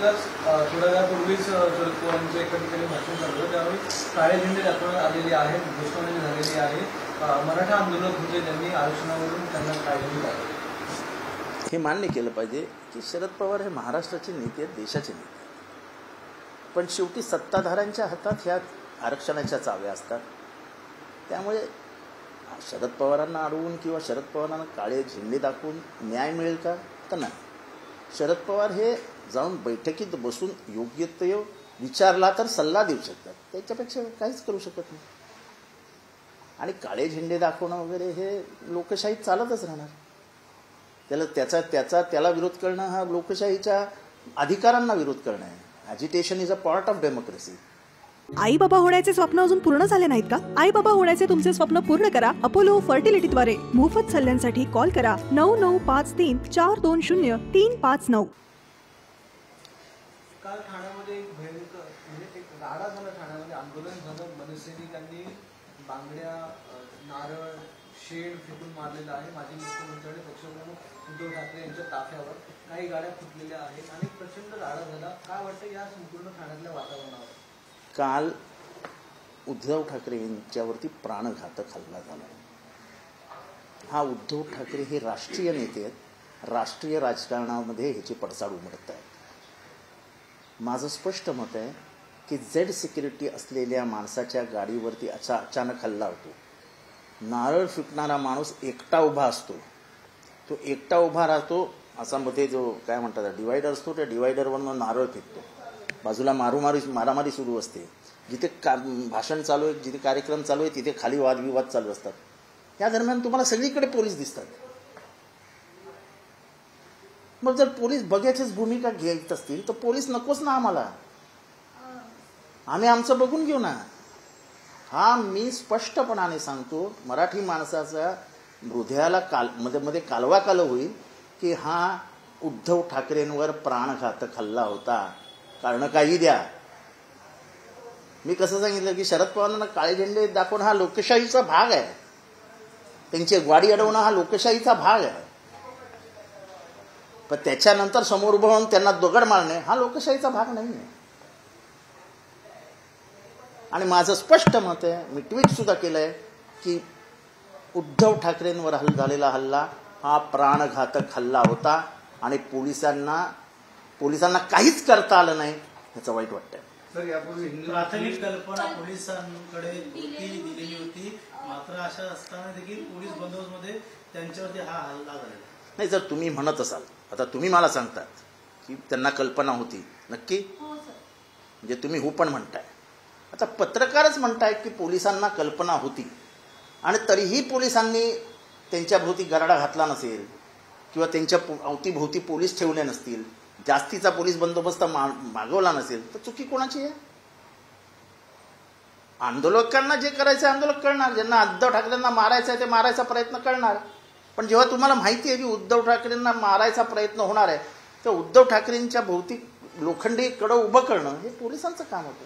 प्रचंड थोड्या वेळापूर्वीच शरद पवारांचे एका ठिकाणी भाषण झालं, त्यावेळी काळे झेंडे दाखवण्यात आलेले आहेत, घोषणाबाजी झालेली आहे. मराठा आंदोलक होते, त्यांनी आरक्षणावरून त्यांना काळे झेंडे दाखवले. हे मान्य केलं पाहिजे की शरद पवार हे महाराष्ट्राचे नेते आहेत, देशाचे नेते आहेत. पण शेवटी सत्ताधाऱ्यांच्या हातात ह्या आरक्षणाच्या चाव्या असतात. त्यामुळे शरद पवारांना अडवून किंवा शरद पवारांना काळे झेंडे दाखवून न्याय मिळेल का? तर नाही. शरद पवार हे जाऊन बैठकीत बसून योग्य ते विचारला तर सल्ला देऊ शकतात, त्याच्यापेक्षा काहीच करू शकत नाही. आणि काळे झेंडे दाखवणं वगैरे हे लोकशाहीत चालतच राहणार. त्याला विरोध करणं हा लोकशाहीच्या अधिकारांना विरोध करणं आहे. Agitation is a part of democracy. आई बाबा होण्याचे स्वप्न अजून पूर्ण झाले नाहीत का? आई बाबा होण्याचे तुमचे स्वप्न पूर्ण करा अपोलो फर्टिलिटीद्वारे. मोफत सल्ल्यांसाठी कॉल करा 9953420359. काल ठाण्यामध्ये एक भयंकर एक राडा झाला. ठाण्यामध्ये आंदोलन झालं. मनसैनिकांनी बांगड्या, नारळ, शेड फेकून मारलेला आहे. माजी मुख्यमंत्री आणि पक्षप्रमुख उद्धव ठाकरे यांच्या ताफ्यावर काही गाड्या फुटलेल्या आहेत आणि प्रचंड राडा झाला. काय वाटतं या संपूर्ण ठाण्यातल्या वातावरणावर? काल उद्धव ठाकरे यांच्यावरती प्राणघातक हल्ला झाला. हा उद्धव ठाकरे हे राष्ट्रीय नेते आहेत. राष्ट्रीय राजकारणामध्ये ह्याचे पडसाद उमटत आहेत. माझं स्पष्ट मत आहे की झेड सिक्युरिटी असलेल्या माणसाच्या गाडीवरती अचानक हल्ला होतो. नारळ फेकणारा माणूस एकटा उभा असतो. तो एकटा उभा राहतो. असा मध्ये जो काय म्हणतात डिवायडर असतो, त्या डिवायडरवरनं नारळ फेकतो. बाजूला मारामारी सुरू असते. जिथे भाषण चालू आहे, जिथे कार्यक्रम चालू आहे, तिथे खाली वादविवाद चालू असतात. या दरम्यान तुम्हाला सगळीकडे पोलीस दिसतात. मग जर पोलीस बघ्याचीच भूमिका घेत असतील तर पोलीस नकोच ना आम्हाला. आम्ही आमचं बघून घेऊ ना. हा मी स्पष्टपणाने सांगतो. मराठी माणसाच्या हृदयाला मध्ये कालवा काल होईल की हा उद्धव ठाकरेंवर प्राणघातक हल्ला होता. कारण काही द्या. मी कसं सांगितलं की शरद पवारांना काळे झेंडे दाखवणं हा लोकशाहीचा भाग आहे. त्यांची गाडी अडवणं हा लोकशाहीचा भाग आहे. पण त्याच्यानंतर समोर उभं राहून त्यांना दगड मारणे हा लोकशाहीचा भाग नाही आहे. आणि माझं स्पष्ट मत आहे, मी ट्विट सुद्धा केलंय की उद्धव ठाकरेंवर झालेला हल्ला हा प्राणघातक हल्ला होता आणि पोलिसांना काहीच करता आलं नाही. ह्याचं वाईट वाटतंय. सर, यापूर्वी प्राथमिक कल्पना पोलिसांकडे दिलेली होती, मात्र अशा असताना देखील पोलीस बंदोबस्तमध्ये त्यांच्यावरती हा हल्ला झाला. नाही, जर तुम्ही म्हणत असाल, आता तुम्ही मला सांगतात की त्यांना कल्पना होती, नक्की म्हणजे तुम्ही हो पण म्हणताय. आता पत्रकारच म्हणताय की पोलिसांना कल्पना होती आणि तरीही पोलिसांनी त्यांच्या भोवती गराडा घातला नसेल किंवा त्यांच्या अवतीभोवती पोलीस ठेवले नसतील, जास्तीचा पोलीस बंदोबस्त मागवला नसेल तर चुकी कोणाची आहे? आंदोलकांना जे करायचं आंदोलक करणार. ज्यांना उद्धव ठाकरेंना मारायचं आहे ते मारायचा प्रयत्न करणार. पण जेव्हा तुम्हाला माहिती आहे की उद्धव ठाकरेंना मारायचा प्रयत्न होणार आहे तर उद्धव ठाकरेंच्या भोवती लोखंडी कडं उभं करणं हे पोलिसांचं काम होतं.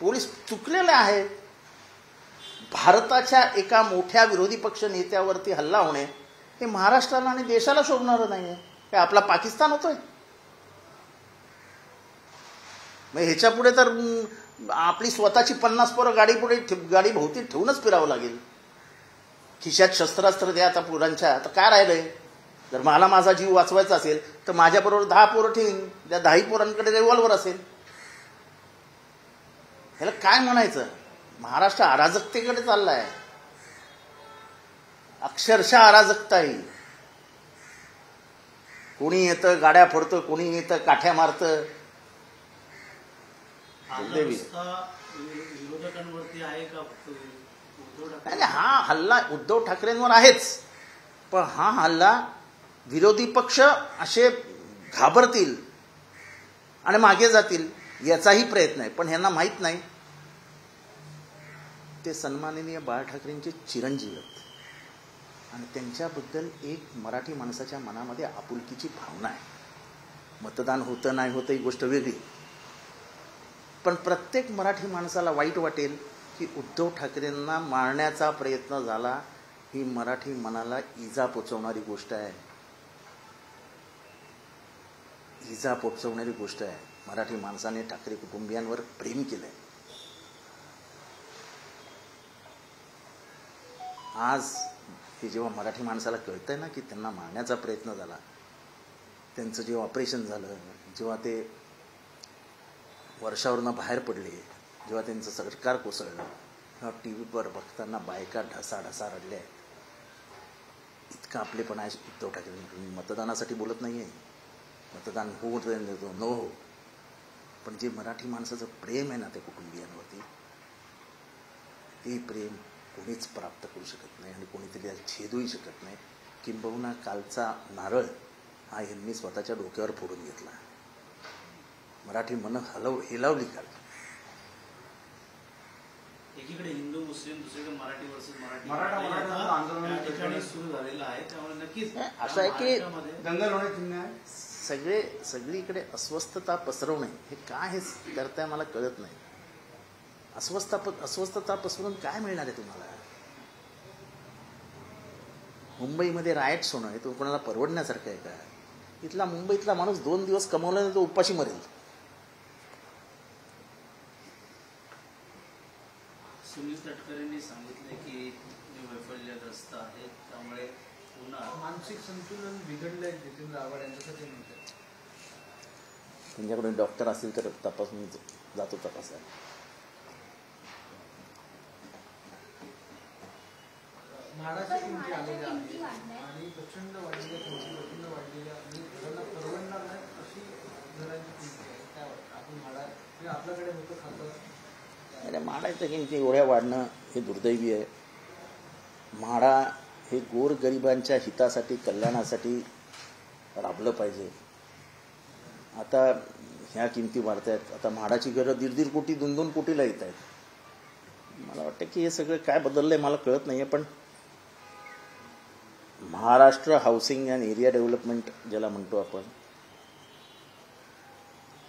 पोलीस चुकलेले आहेत. भारताच्या एका मोठ्या विरोधी पक्ष नेत्यावरती हल्ला होणे हे महाराष्ट्राला आणि देशाला शोभणारं नाही आहे. काय आपला पाकिस्तान होतोय? मग ह्याच्या पुढे तर आपली स्वतःची 50 पोरं गाडी भोवती ठेवूनच फिरावं लागेल. खिशात शस्त्रास्त्र द्या आता पोरांच्या, तर काय राहिलंय? जर मला माझा जीव वाचवायचा असेल तर माझ्याबरोबर 10 पोरं ठेवीन. त्या 10 पोरांकडे रिव्हॉल्वर असेल. ह्याला काय म्हणायचं? महाराष्ट्र अराजकतेकडे चाललाय. अक्षरशः अराजकता ही. कोणी येतं गाड्या फोडतं, कोणी येतं काठ्या मारतं. विरोधकांवरती आहे का? नाही, हा हल्ला उद्धव ठाकरेंवर आहेच, पण हा हल्ला विरोधी पक्ष असे घाबरतील आणि मागे जातील याचाही प्रयत्न आहे. पण ह्यांना माहीत नाही ते सन्माननीय बाळ ठाकरेंचे चिरंजीव आहेत आणि त्यांच्याबद्दल एक मराठी माणसाच्या मनामध्ये आपुलकीची भावना आहे. मतदान होतं नाही होतं ही गोष्ट वेगळी, पण प्रत्येक मराठी माणसाला वाईट वाटेल की उद्धव ठाकरेंना मारण्याचा प्रयत्न झाला. ही मराठी मनाला इजा पोचवणारी गोष्ट आहे. इजा पोचवणारी गोष्ट आहे. मराठी माणसाने ठाकरे कुटुंबियांवर प्रेम केलंय. आज हे जेव्हा मराठी माणसाला कळतंय ना की त्यांना मारण्याचा प्रयत्न झाला, त्यांचं जेव्हा ऑपरेशन झालं, जेव्हा ते वर्षावरनं बाहेर पडले, जेव्हा त्यांचं सरकार कोसळलं, तेव्हा टी व्हीवर बघताना बायका ढसाढसा रडल्या. इतका आपलेपणा आहे उद्धव ठाकरे. मतदानासाठी बोलत नाही आहे, मतदान हो देतो नो हो, पण जे मराठी माणसाचं प्रेम आहे ना त्या कुटुंबियांवरती, ते प्रेम कोणीच प्राप्त करू शकत नाही आणि कोणीतरी छेदूही शकत नाही. किंबहुना कालचा नारळ हा यांनी स्वतःच्या डोक्यावर फोडून घेतला. मराठी मन हेलावली काल. एकीकडे हिंदू मुस्लिम, दुसरीकडे मराठी वर्सेस मराठी मराठा आंदोलन या ठिकाणी सुरू झालेलं आहे. त्यामुळे नक्कीच असं आहे की दंगल होण्याची चिन्ह आहे. सगळीकडे अस्वस्थता पसरवणे हे काय हे करताय मला कळत नाही. अस्वस्थता पसरवून काय मिळणार आहे तुम्हाला? मुंबईमध्ये रायट्स होणं हे तो कोणाला परवडण्यासारखं आहे का? इथला मुंबईतला माणूस 2 दिवस कमवला नाही तो उपाशी मरेल. सुनील तटकरेंनी सांगितले की मी वैफल्यग्रस्त आहे, त्यामुळे पुन्हा मानसिक संतुलन बिघडलंय जितेंद्र आव्हाड यांच्यासाठी म्हणतात. त्यांच्याकडे डॉक्टर असतील तर तपासून जातो तपासायला. म्हाडाच्या किमती आलेल्या आहेत आणि प्रचंड वाढलेल्या किमती, प्रचंड वाढलेल्या आणि घरांना परवडणार नाही अशी घरांची किमती आहे. काय वाटतं आपण म्हाडा हे आपल्याकडे होतं खातं? अरे म्हाडाच्या किमती एवढ्या वाढणं हे दुर्दैवी आहे. म्हाडा हे गोरगरिबांच्या हितासाठी, कल्याणासाठी राबलं पाहिजे. आता ह्या किमती वाढत आहेत. आता म्हाडाची घरं 1.5 कोटी 2-2 कोटीला येत आहेत. मला वाटतं की हे सगळं काय बदललंय मला कळत नाही आहे. पण Maharashtra housing and area development ज्याला म्हणतो आपण,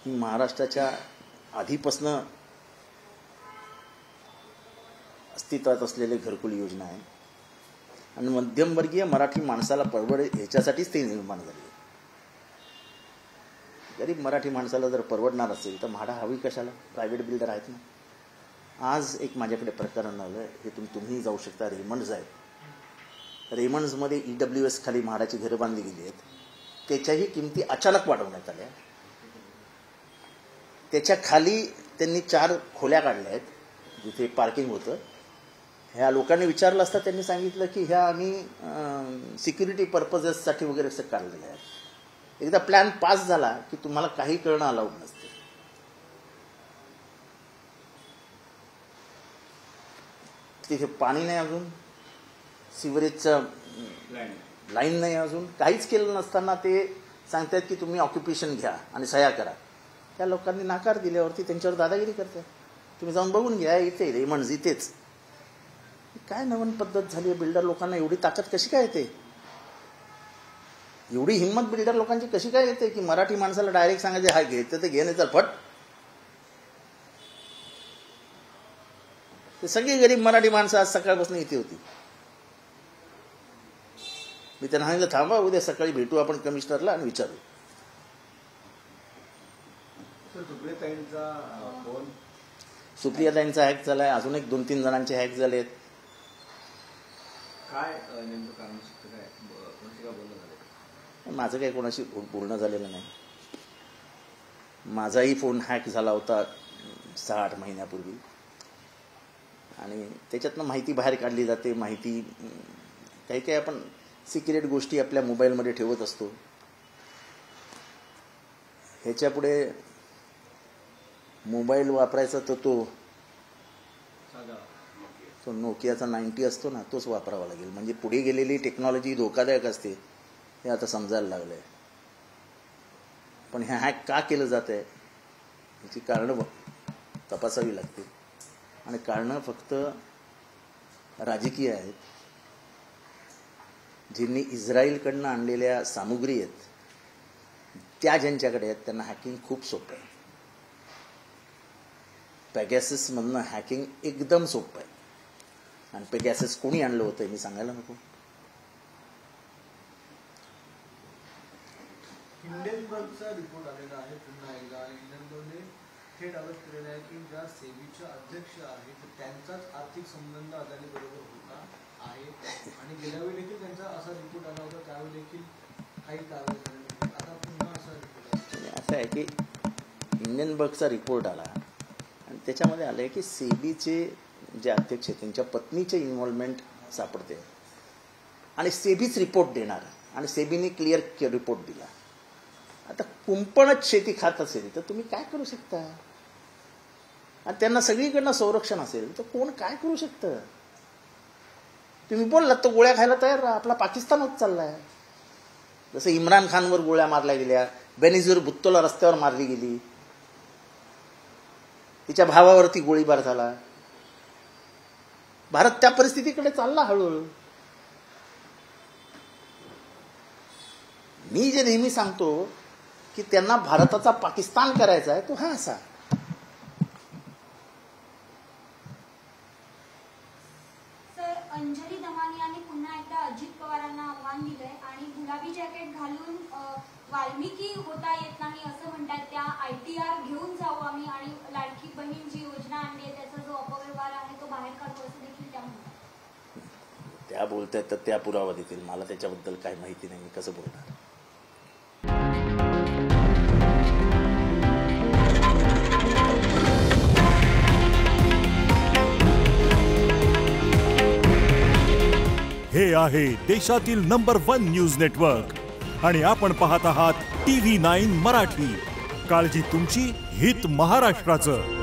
ही महाराष्ट्राच्या आधीपासनं अस्तित्वात असलेली घरकुल योजना आहे आणि मध्यमवर्गीय मराठी माणसाला परवडेल याच्यासाठीच ती निर्माण झाली. गरीब मराठी माणसाला जर परवडणार असेल तर म्हाडा हवी कशाला? प्रायव्हेट बिल्डर आहेत ना. आज एक माझ्याकडे प्रकरण आलं, हे तुम्ही जाऊ शकता. रेमंड्स आहेत. रेमंड्समध्ये EWS खाली म्हाडाची घरं बांधली गेली आहेत. त्याच्याही किमती अचानक वाढवण्यात आल्या. त्याच्या खाली त्यांनी 4 खोल्या काढल्या आहेत जिथे पार्किंग होतं. ह्या लोकांनी विचारलं असता त्यांनी सांगितलं की ह्या आम्ही सिक्युरिटी पर्पजेससाठी वगैरे असं काढलेल्या आहेत. एकदा प्लॅन पास झाला की तुम्हाला काही करणं अलाउड नसते. तिथे पाणी नाही, अजून सिवरेजचं लाईन नाही, अजून काहीच केलं नसताना ते सांगतात की तुम्ही ऑक्युपेशन घ्या आणि सह्या करा. त्या लोकांनी नाकार दिल्यावरती त्यांच्यावर दादागिरी करतात. तुम्ही जाऊन बघून घ्या, इथे रेमंड्स इथेच. काय नवीन पद्धत झाली आहे? बिल्डर लोकांना एवढी ताकद कशी काय येते? एवढी हिंमत बिल्डर लोकांची कशी काय येते की मराठी माणसाला डायरेक्ट सांगायचे हा घ्यायचं ते घेणे तर फट. ते सगळी गरीब मराठी माणसं आज सकाळपासून इथे होती. मी त्यांना सांगितलं थांबा, उद्या सकाळी भेटू आपण कमिशनरला आणि विचारू. सुप्रियाताईंचा हॅक झालाय, अजून एक 2-3 जणांचे हॅक झालेत. काय नेमकं कारण काय बोलणं झालं? माझं काही कोणाशी बोलणं झालेलं नाही. माझाही फोन हॅक झाला होता 6-8 महिन्यापूर्वी आणि त्याच्यातनं माहिती बाहेर काढली जाते. माहिती काही काही आपण सिक्रेट गोष्टी आपल्या मोबाईलमध्ये ठेवत असतो. ह्याच्यापुढे मोबाईल वापरायचा तर तो नोकियाचा 90 असतो ना, तोच वापरावा लागेल. म्हणजे पुढे गेलेली टेक्नॉलॉजी धोकादायक असते हे आता समजायला लागलंय. पण हे हॅक का केलं जात आहे याची कारणं तपासावी लागतील आणि कारणं फक्त राजकीय आहेत. ज्यांनी इस्रायलकडनं आणलेल्या सामुग्री आहेत त्या ज्यांच्याकडे आहेत त्यांना हॅकिंग खूप सोपं आहे. पेगॅससमधनं हॅकिंग एकदम सोपं आहे. आणि पेगॅसस कोणी आणलं होतं मी सांगायला नको. हिंडेनबर्गचा रिपोर्ट आलेला आहे पुन्हा एकदा, आणि हिंडेनबर्गने थेट आरोप केलेला आहे की ज्या सेबीच्या अध्यक्ष आहेत त्यांचाच आर्थिक संबंध अदानी बरोबर होता आहे, आणि गेल्या वेळी देखील त्यांचा असा रिपोर्ट आला होता, त्यावेळी देखील काही कारवाई झाली नव्हती. आता पुन्हा असा रिपोर्ट आला. असं आहे की हिंडेनबर्गचा रिपोर्ट आला आणि त्याच्यामध्ये आलं आहे की सेबीचे जे अध्यक्ष आहेत त्यांच्या पत्नीचे इन्व्हॉल्वमेंट सापडते आणि सेबीच रिपोर्ट देणार, आणि सेबीने क्लिअर रिपोर्ट दिला. आता कुंपणच शेती खात असेल तर तुम्ही काय करू शकता, आणि त्यांना सगळीकडनं संरक्षण असेल तर कोण काय करू शकतं. तुम्ही बोललात तर गोळ्या खायला तयार राहा, आपला पाकिस्तान होत चाललाय. जसं इम्रान खानवर गोळ्या मारल्या गेल्या, बेनिझीर भुत्तोला रस्त्यावर मारली गेली, तिच्या भावावरती गोळीबार झाला. भारत त्या परिस्थितीकडे चालला हळूहळू. मी जे नेहमी सांगतो की त्यांना भारताचा पाकिस्तान करायचा आहे तो हा असा. सर, अंजली दमानी यांनी पुन्हा एकदा अजित पवारांना आव्हान दिलंय आणि गुलाबी जॅकेट घालून वाल्मिकी होता येत नाही असं म्हणतात. त्या ITR घेऊन जाऊ आम्ही आणि लाडकी बहीण जी योजना आणली आहे त्याचा जो अपव्यवहार आहे तो बाहेर काढू असं देखील त्या म्हणतात. त्या बोलतायत तर त्या पुरावा देतील, मला त्याच्याबद्दल काही माहिती नाही, मी कसं बोलणार. हे आहे देशातील नंबर 1 न्यूज नेटवर्क आणि आपण पाहत आहात TV9 मराठी. काळजी तुमची, हित महाराष्ट्राचं.